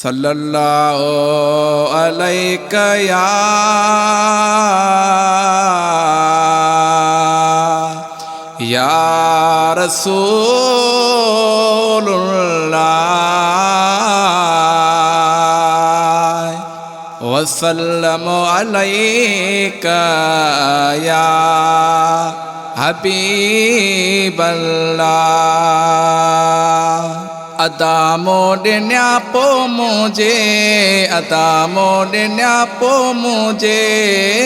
सल्लल्लाहु अलैका या रसूलुल्लाह वसल्लमु अलैका या हबीबल्लाह। अदा मोड़न्या पो मुझे, अदा मोड़न्या पो मुझे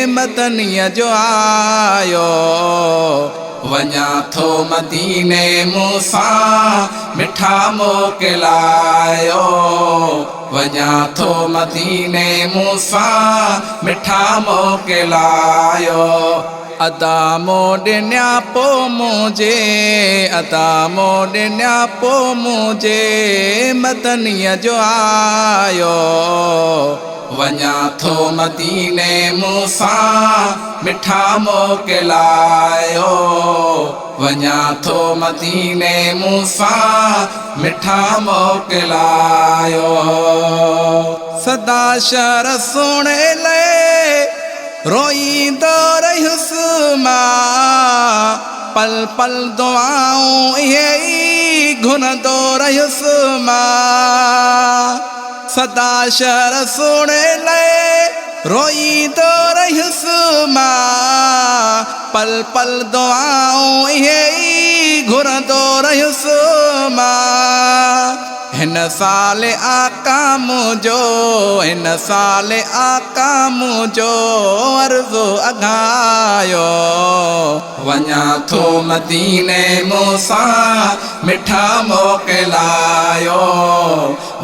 मदनीअ जो आयो। वञा थो मदीने मूंसां मिठा मोकिलायो, वञा थो मदीने मूंसां मिठा मोकिलायो। अदा मोड़न्या पो मुझे, अदा मोड़न्या पो मुझे मदनीअ जो आयो। वञा थो मदीने मूंसां मिठा मोकिलायो, वञा थो मदीने मूंसां मिठा मोकिलायो। सदा शर सुणे ले रोईंदो रहियुसि मां, पल पल दुआऊं इहे ई घुरंदो रहियुसि मां। सदा शर सुणे ले रोईंदो रहियुसि मां, पल पल दुआऊं इहे ई घुरंदो रहियुसि मां। हिन साल आका मुंहिंजो, हिन साल आका मुंहिंजो अर्ज़ु अघायो। वञा थो मदीने मूंसां मिठा मोकिलायो,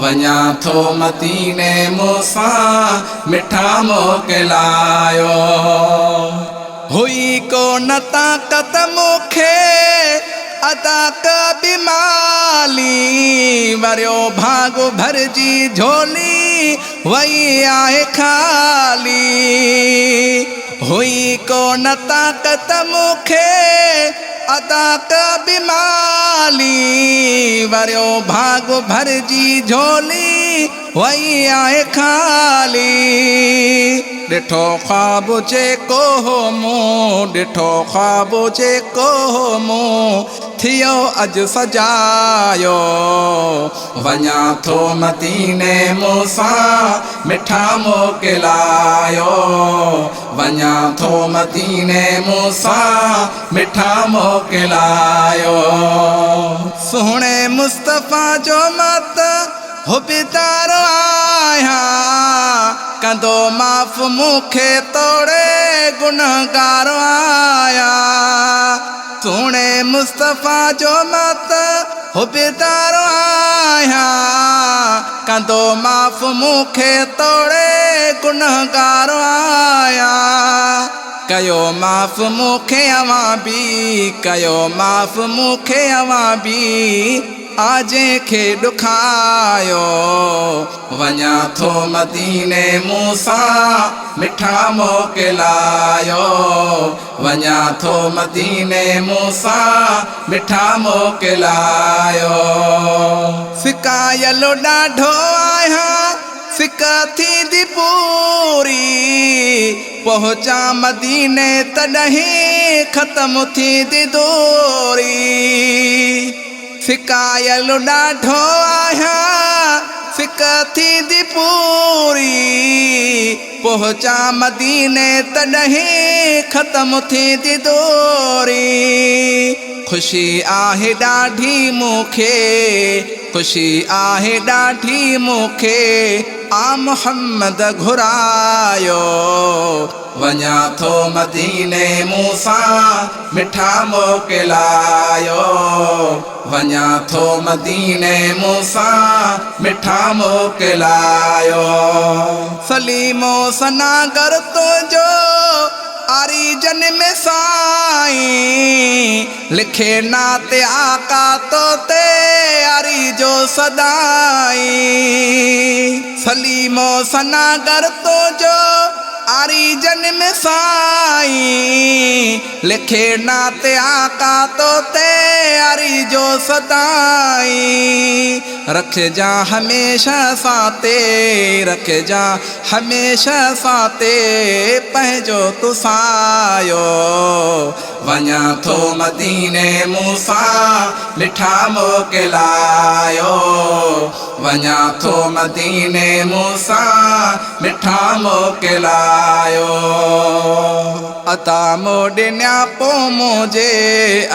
वञा थो मदीने मूंसां मिठा मोकिलायो। हुई को न ताक़त मूंखे अदा कबी माली, वरियो भाग भरजी झोली वही आहे खाली। हुई को न ताक़त मूंखे अदा कबी माली, वरियो भाग भरजी झोली वही आहे खाली। ॾिठो ख्वाब जेको हो मूं, ॾिठो ख्वाब जेको हो मूं थियो अॼु सजायो। वञा थो मदीने मूंसां मिठा मोकिलायो, वञा थो मदीने मूंसां मिठा मोकिलायो। सुहिणे मुस्तफ़ा जो मत हुबदारो आहियां, कंदो माफ़ मूंखे तोड़े गुनहगारो आहियां। सुहिणे मुस्तफ़ा जो मत हुबदारो आहियां, कंदो माफ़ मूंखे तोड़े गुनहगारो आहियां। कयो माफ़ मूंखे अवां बि, कयो माफ़ मूंखे अवां बि आजे खे ॾुखायो। वञा थो मदीने मूंसां मिठा मोकिलायो, वञा थो मदीने मूंसां मिठा मोकिलायो। फिकायलो ॾाढो आहियां, फिक थींदी पूरी, पहुचा मदीने तॾहिं ख़त्म थींदी दूरी। फिकायलो ॾाढो आहियां, फिक थींदी पूरी, पहुचा मदीने तॾहिं ख़त्म थींदी दूरी। ख़ुशी आहे ॾाढी मूंखे, ख़ुशी आहे ॾाढी मूंखे आ मुहम्मद घुरायो। वञा थो मदीने मूंसां मिठा मोकिलायो, वञा थो मदीने मूंसां मिठा मोकिलायो। सलीमो सनागर तुंहिंजो आरी जन में साईं, लिखे नाते आका तो ते आरी जो सदाई। सलीमो सनागर तुंहिंजो आरी जन्म साईं लिखे नाते आका तो ते आरी जो सदाई रख जा हमेशा साते रख जा हमेशा साते पंहिंजो तू सायो वञा थो मदीने मूसा मिठा मोकिलायो वञा थो मदीने मूसा मिठा मोकिलायो अता मोॾिन्या पो मुझे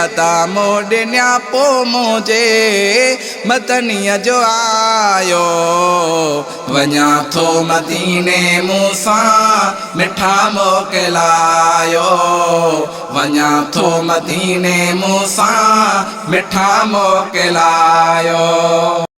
अता मोॾिन्या पो मुझे मदनीअ जो आयो वञा थो मदीने मूसा मिठा मोकिलायो वञा थो मदीने मूसा मिठा मोकिलायो।